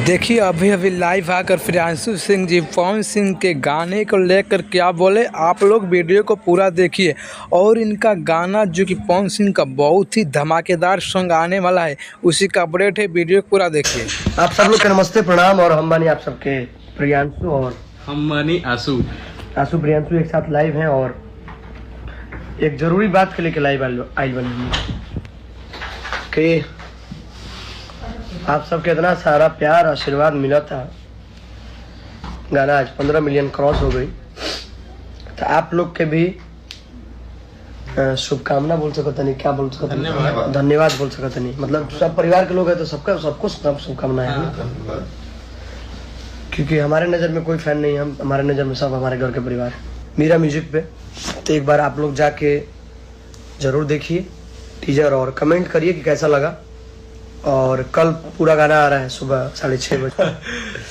देखिए अभी अभी लाइव आकर प्रियांशु सिंह जी पवन सिंह के गाने को लेकर क्या बोले, आप लोग वीडियो को पूरा देखिए। और इनका गाना जो कि पवन सिंह का बहुत ही धमाकेदार सॉन्ग आने वाला है, उसी का अपडेट है, वीडियो पूरा देखिए। आप सब लोग के नमस्ते प्रणाम। और हम बानी आप सबके प्रियांशु और हम बानी आंसू प्रियांशु एक साथ लाइव हैं और एक जरूरी बात के लेके लाइव आई बनी कि आप सबके इतना सारा प्यार आशीर्वाद मिला था। गाना आज 15 मिलियन क्रॉस हो गई, तो आप लोग के भी शुभकामना बोल सकते नहीं, क्या बोल सकते, धन्यवाद बोल सकते नहीं। मतलब सब परिवार के लोग हैं तो सबको शुभकामनाएं हैं, क्योंकि हमारे नज़र में कोई फैन नहीं, हम हमारे नज़र में सब हमारे घर के परिवार है। मीरा म्यूजिक पे तो एक बार आप लोग जाके ज़रूर देखिए टीजर और कमेंट करिए कि कैसा लगा। और कल पूरा गाना आ रहा है सुबह 6:30 बजे।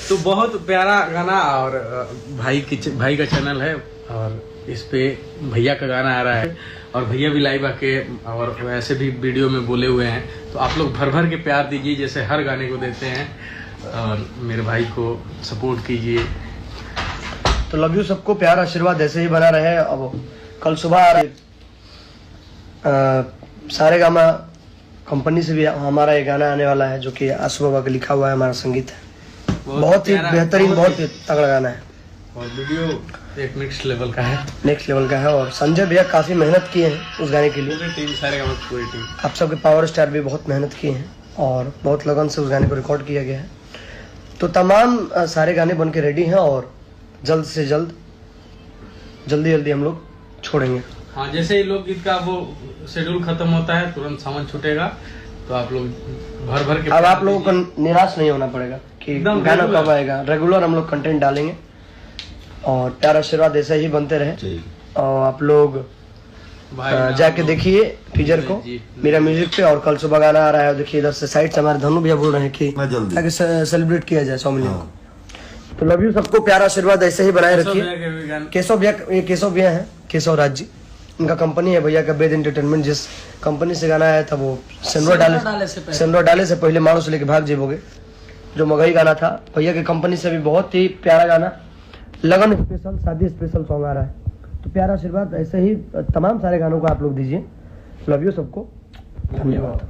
तो बहुत प्यारा गाना, और भाई का चैनल है और इस पे भैया का गाना आ रहा है और भैया भी लाइव आके और वैसे भी वीडियो में बोले हुए हैं। तो आप लोग भर भर के प्यार दीजिए जैसे हर गाने को देते हैं, और मेरे भाई को सपोर्ट कीजिए। तो लव यू सबको, प्यार आशीर्वाद ऐसे ही बना रहे। अब कल सुबह सारेगामा कंपनी से भी हमारा ये गाना आने वाला है, जो कि आशु बाबा का लिखा हुआ है, हमारा संगीत है। बहुत ही बेहतरीन, बहुत ही तगड़ा गाना है और वीडियो एक नेक्स्ट लेवल का है। और संजय भैया काफी मेहनत किए हैं उस गाने के लिए। पूरी टीम आप सबके पावर स्टार भी बहुत मेहनत किए हैं और बहुत लगन से उस गाने को रिकॉर्ड किया गया है। तो तमाम सारे गाने बन के रेडी हैं और जल्द से जल्दी हम लोग छोड़ेंगे। हाँ, जैसे ही लोकगीत का वो शेड्यूल खत्म होता है तुरंत सावन छूटेगा, तो आप लोग भर भर के। अब आप लोगों को निराश नहीं होना पड़ेगा कि गाना कब आएगा। रेगुलर हम लोग कंटेंट डालेंगे और प्यार आशीर्वाद ऐसे ही बनते रहे। और आप लोग जाके देखिए टीजर को मेरा म्यूजिक पे। और कल सुबह गाना आ रहा है, देखिए इधर से साइड से हमारे धनु भैया बोल रहे हैं कि ताकि सेलिब्रेट किया जाए 100 मिलियन को। तो लव यू सबको, प्यार आशीर्वाद ऐसे ही बनाए रखिए। केशव भैया हैं, केशव राज जी, उनका कंपनी है भैया का वेद एंटरटेनमेंट। जिस कंपनी से गाना आया था वो सेंडोर डाले से पहले मारो से लेके भाग जेबोगे, जो मगही गाना था भैया की कंपनी से भी बहुत ही प्यारा गाना, लगन स्पेशल, शादी स्पेशल सॉन्ग आ रहा है। तो प्यारा आशीर्वाद ऐसे ही तमाम सारे गानों को आप लोग दीजिए। लव यू सबको, धन्यवाद।